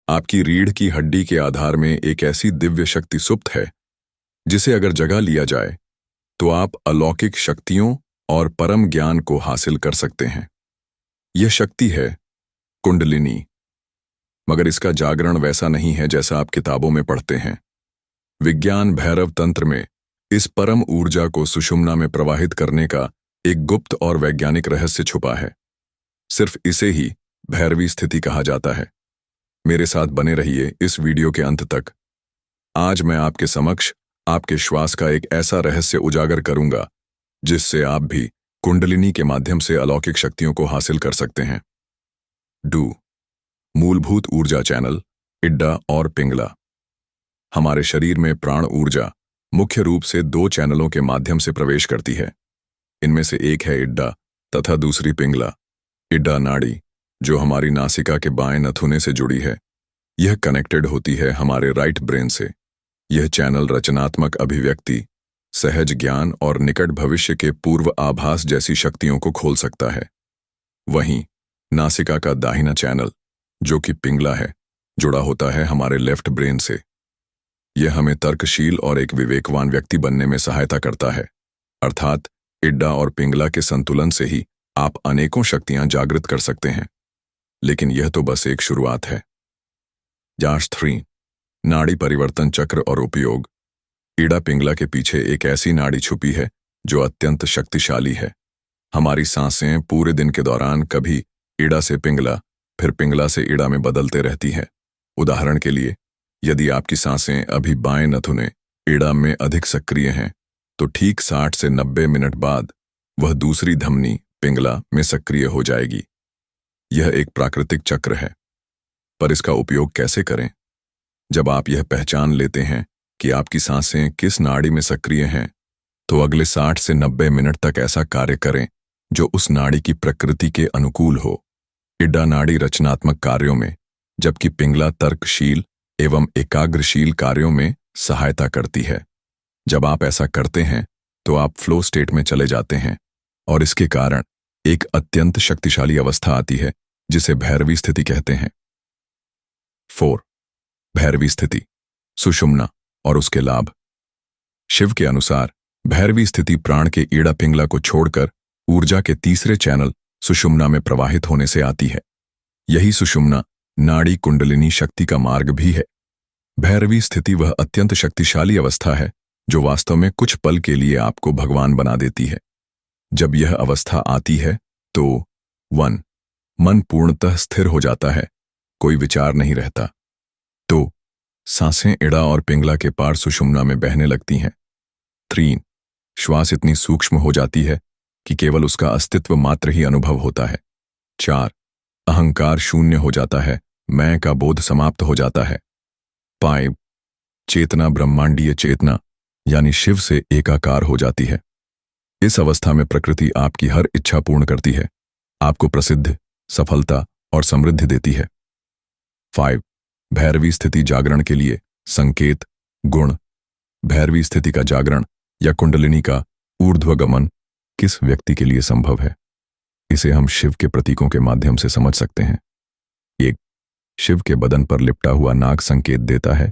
आपकी रीढ़ की हड्डी के आधार में एक ऐसी दिव्य शक्ति सुप्त है जिसे अगर जगा लिया जाए तो आप अलौकिक शक्तियों और परम ज्ञान को हासिल कर सकते हैं। यह शक्ति है कुंडलिनी। मगर इसका जागरण वैसा नहीं है जैसा आप किताबों में पढ़ते हैं। विज्ञान भैरव तंत्र में इस परम ऊर्जा को सुषुम्ना में प्रवाहित करने का एक गुप्त और वैज्ञानिक रहस्य छुपा है। सिर्फ इसे ही भैरवी स्थिति कहा जाता है। मेरे साथ बने रहिए इस वीडियो के अंत तक। आज मैं आपके समक्ष आपके श्वास का एक ऐसा रहस्य उजागर करूंगा जिससे आप भी कुंडलिनी के माध्यम से अलौकिक शक्तियों को हासिल कर सकते हैं। मूलभूत ऊर्जा चैनल इड्डा और पिंगला। हमारे शरीर में प्राण ऊर्जा मुख्य रूप से दो चैनलों के माध्यम से प्रवेश करती है। इनमें से एक है इड्डा तथा दूसरी पिंगला। इड्डा नाड़ी जो हमारी नासिका के बाएं नथुने से जुड़ी है, यह कनेक्टेड होती है हमारे राइट ब्रेन से। यह चैनल रचनात्मक अभिव्यक्ति, सहज ज्ञान और निकट भविष्य के पूर्व आभास जैसी शक्तियों को खोल सकता है। वहीं नासिका का दाहिना चैनल जो कि पिंगला है, जुड़ा होता है हमारे लेफ्ट ब्रेन से। यह हमें तर्कशील और एक विवेकवान व्यक्ति बनने में सहायता करता है। अर्थात इड्डा और पिंगला के संतुलन से ही आप अनेकों शक्तियां जागृत कर सकते हैं। लेकिन यह तो बस एक शुरुआत है। जांच 3 नाड़ी परिवर्तन चक्र और उपयोग। इड्डा पिंगला के पीछे एक ऐसी नाड़ी छुपी है जो अत्यंत शक्तिशाली है। हमारी सांसें पूरे दिन के दौरान कभी इड्डा से पिंगला, फिर पिंगला से इड्डा में बदलते रहती हैं। उदाहरण के लिए, यदि आपकी सांसें अभी बाएं नथुने इड्डा में अधिक सक्रिय हैं, तो ठीक 60 से 90 मिनट बाद वह दूसरी धमनी पिंगला में सक्रिय हो जाएगी। यह एक प्राकृतिक चक्र है। पर इसका उपयोग कैसे करें? जब आप यह पहचान लेते हैं कि आपकी सांसें किस नाड़ी में सक्रिय हैं, तो अगले 60 से 90 मिनट तक ऐसा कार्य करें जो उस नाड़ी की प्रकृति के अनुकूल हो। इड्डा नाड़ी रचनात्मक कार्यों में, जबकि पिंगला तर्कशील एवं एकाग्रशील कार्यों में सहायता करती है। जब आप ऐसा करते हैं तो आप फ्लो स्टेट में चले जाते हैं और इसके कारण एक अत्यंत शक्तिशाली अवस्था आती है जिसे भैरवी स्थिति कहते हैं। 4 भैरवी स्थिति, सुषुम्ना और उसके लाभ। शिव के अनुसार भैरवी स्थिति प्राण के इड्डा पिंगला को छोड़कर ऊर्जा के तीसरे चैनल सुषुम्ना में प्रवाहित होने से आती है। यही सुषुम्ना नाड़ी कुंडलिनी शक्ति का मार्ग भी है। भैरवी स्थिति वह अत्यंत शक्तिशाली अवस्था है जो वास्तव में कुछ पल के लिए आपको भगवान बना देती है। जब यह अवस्था आती है तो 1 मन पूर्णतः स्थिर हो जाता है, कोई विचार नहीं रहता। 2 सांसें इड्डा और पिंगला के पार सुषुम्ना में बहने लगती हैं। 3 श्वास इतनी सूक्ष्म हो जाती है कि केवल उसका अस्तित्व मात्र ही अनुभव होता है। 4 अहंकार शून्य हो जाता है, मैं का बोध समाप्त हो जाता है। 5 चेतना ब्रह्मांडीय चेतना यानी शिव से एकाकार हो जाती है। इस अवस्था में प्रकृति आपकी हर इच्छा पूर्ण करती है, आपको प्रसिद्ध, सफलता और समृद्धि देती है। 5 भैरवी स्थिति जागरण के लिए संकेत गुण। भैरवी स्थिति का जागरण या कुंडलिनी का ऊर्ध्वगमन किस व्यक्ति के लिए संभव है? इसे हम शिव के प्रतीकों के माध्यम से समझ सकते हैं। 1 शिव के बदन पर लिपटा हुआ नाग संकेत देता है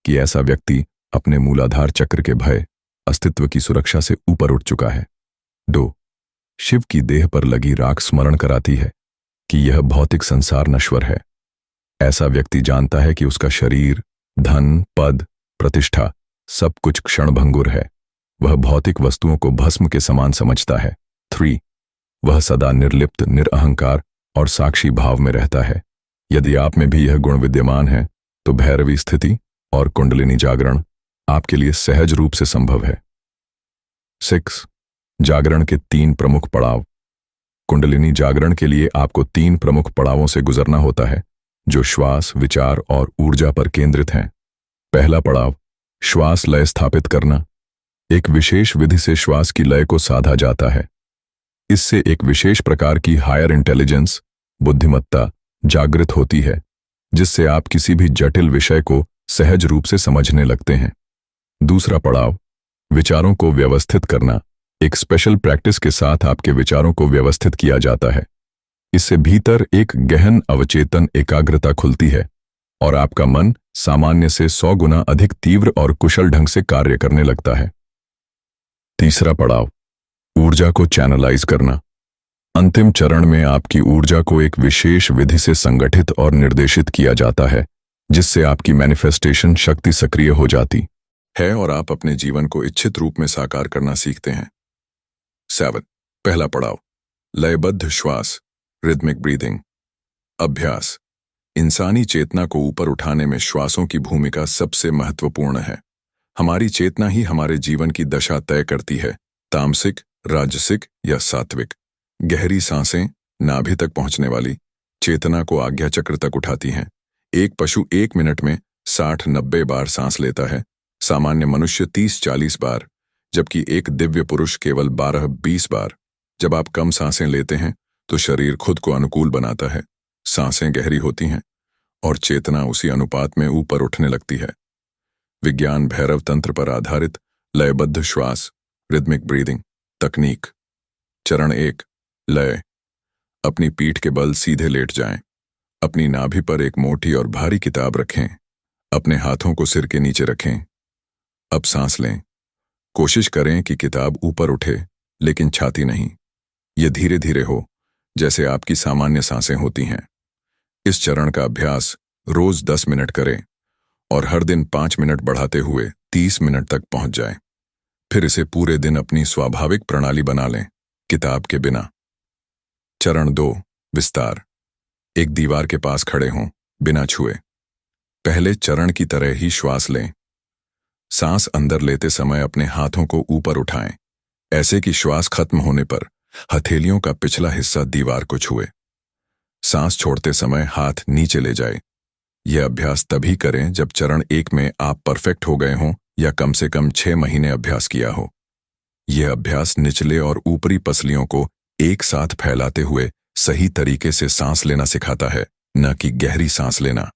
कि ऐसा व्यक्ति अपने मूलाधार चक्र के भय, अस्तित्व की सुरक्षा से ऊपर उठ चुका है। 2 शिव की देह पर लगी राख स्मरण कराती है कि यह भौतिक संसार नश्वर है। ऐसा व्यक्ति जानता है कि उसका शरीर, धन, पद, प्रतिष्ठा सब कुछ क्षणभंगुर है। वह भौतिक वस्तुओं को भस्म के समान समझता है। 3 वह सदा निर्लिप्त, निरअहंकार और साक्षी भाव में रहता है। यदि आप में भी यह गुण विद्यमान है तो भैरवी स्थिति और कुंडलिनी जागरण आपके लिए सहज रूप से संभव है। 6 जागरण के 3 प्रमुख पड़ाव। कुंडलिनी जागरण के लिए आपको 3 प्रमुख पड़ावों से गुजरना होता है जो श्वास, विचार और ऊर्जा पर केंद्रित हैं। पहला पड़ाव श्वास लय स्थापित करना। एक विशेष विधि से श्वास की लय को साधा जाता है। इससे एक विशेष प्रकार की हायर इंटेलिजेंस, बुद्धिमत्ता जागृत होती है जिससे आप किसी भी जटिल विषय को सहज रूप से समझने लगते हैं। दूसरा पड़ाव विचारों को व्यवस्थित करना। एक स्पेशल प्रैक्टिस के साथ आपके विचारों को व्यवस्थित किया जाता है। इससे भीतर एक गहन अवचेतन एकाग्रता खुलती है और आपका मन सामान्य से 100 गुना अधिक तीव्र और कुशल ढंग से कार्य करने लगता है। तीसरा पड़ाव, ऊर्जा को चैनलाइज करना। अंतिम चरण में आपकी ऊर्जा को एक विशेष विधि से संगठित और निर्देशित किया जाता है, जिससे आपकी मैनिफेस्टेशन शक्ति सक्रिय हो जाती है और आप अपने जीवन को इच्छित रूप में साकार करना सीखते हैं। 7. पहला पड़ाव, लयबद्ध श्वास, रिदमिक ब्रीदिंग। अभ्यास। इंसानी चेतना को ऊपर उठाने में श्वासों की भूमिका सबसे महत्वपूर्ण है। हमारी चेतना ही हमारे जीवन की दशा तय करती है, तामसिक, राजसिक या सात्विक। गहरी सांसें नाभि तक पहुंचने वाली चेतना को आज्ञा चक्र तक उठाती हैं। एक पशु 1 मिनट में 60-90 बार सांस लेता है, सामान्य मनुष्य 30-40 बार, जबकि एक दिव्य पुरुष केवल 12-20 बार। जब आप कम सांसें लेते हैं तो शरीर खुद को अनुकूल बनाता है, सांसें गहरी होती हैं और चेतना उसी अनुपात में ऊपर उठने लगती है। विज्ञान भैरव तंत्र पर आधारित लयबद्ध श्वास, रिदमिक ब्रीदिंग तकनीक। चरण 1, लय। अपनी पीठ के बल सीधे लेट जाएं। अपनी नाभि पर एक मोटी और भारी किताब रखें। अपने हाथों को सिर के नीचे रखें। अब सांस लें। कोशिश करें कि किताब ऊपर उठे, लेकिन छाती नहीं। यह धीरे धीरे हो, जैसे आपकी सामान्य सांसें होती हैं। इस चरण का अभ्यास रोज 10 मिनट करें और हर दिन 5 मिनट बढ़ाते हुए 30 मिनट तक पहुंच जाएं। फिर इसे पूरे दिन अपनी स्वाभाविक प्रणाली बना लें, किताब के बिना। चरण 2, विस्तार। एक दीवार के पास खड़े हों, बिना छुए। पहले चरण की तरह ही श्वास लें। सांस अंदर लेते समय अपने हाथों को ऊपर उठाएं, ऐसे कि श्वास खत्म होने पर हथेलियों का पिछला हिस्सा दीवार को छुए। सांस छोड़ते समय हाथ नीचे ले जाए। यह अभ्यास तभी करें जब चरण 1 में आप परफेक्ट हो गए हों या कम से कम 6 महीने अभ्यास किया हो। यह अभ्यास निचले और ऊपरी पसलियों को एक साथ फैलाते हुए सही तरीके से सांस लेना सिखाता है, न कि गहरी सांस लेना।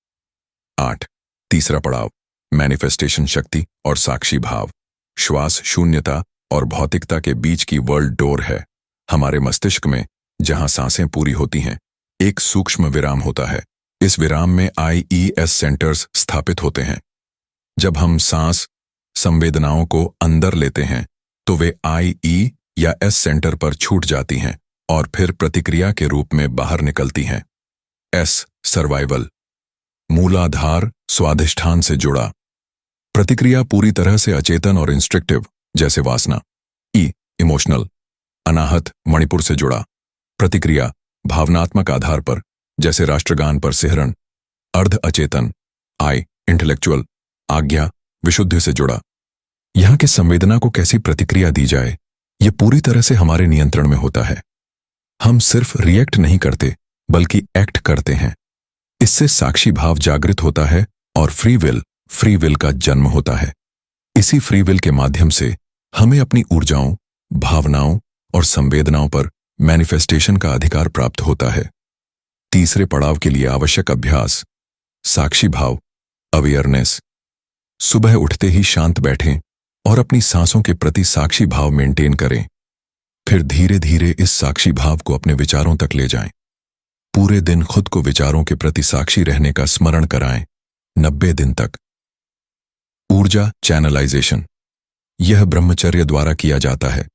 8. तीसरा पड़ाव, मैनिफेस्टेशन शक्ति और साक्षी भाव। श्वास शून्यता और भौतिकता के बीच की वर्ल्ड डोर है। हमारे मस्तिष्क में, जहां सांसें पूरी होती हैं, एक सूक्ष्म विराम होता है। इस विराम में IES सेंटर्स स्थापित होते हैं। जब हम सांस संवेदनाओं को अंदर लेते हैं तो वे IE या S सेंटर पर छूट जाती हैं और फिर प्रतिक्रिया के रूप में बाहर निकलती हैं। S, survival. मूलाधार स्वाधिष्ठान से जुड़ा। प्रतिक्रिया पूरी तरह से अचेतन और इंस्ट्रक्टिव, जैसे वासना। E, emotional. अनाहत मणिपुर से जुड़ा। प्रतिक्रिया भावनात्मक आधार पर, जैसे राष्ट्रगान पर सिहरन। अर्ध अचेतन। I, intellectual. आज्ञा विशुद्धि से जुड़ा। यहां के संवेदना को कैसी प्रतिक्रिया दी जाए, यह पूरी तरह से हमारे नियंत्रण में होता है। हम सिर्फ रिएक्ट नहीं करते, बल्कि एक्ट करते हैं। इससे साक्षी भाव जागृत होता है और फ्री विल का जन्म होता है। इसी फ्री विल के माध्यम से हमें अपनी ऊर्जाओं, भावनाओं और संवेदनाओं पर मैनिफेस्टेशन का अधिकार प्राप्त होता है। तीसरे पड़ाव के लिए आवश्यक अभ्यास, साक्षी भाव, अवेयरनेस। सुबह उठते ही शांत बैठें और अपनी सांसों के प्रति साक्षी भाव मेंटेन करें। फिर धीरे धीरे इस साक्षी भाव को अपने विचारों तक ले जाएं। पूरे दिन खुद को विचारों के प्रति साक्षी रहने का स्मरण कराएं, 90 दिन तक। ऊर्जा चैनलाइजेशन। यह ब्रह्मचर्य द्वारा किया जाता है।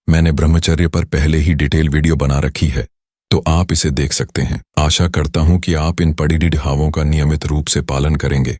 मैंने ब्रह्मचर्य पर पहले ही डिटेल वीडियो बना रखी है, तो आप इसे देख सकते हैं। आशा करता हूं कि आप इन पढ़ी भावों का नियमित रूप से पालन करेंगे।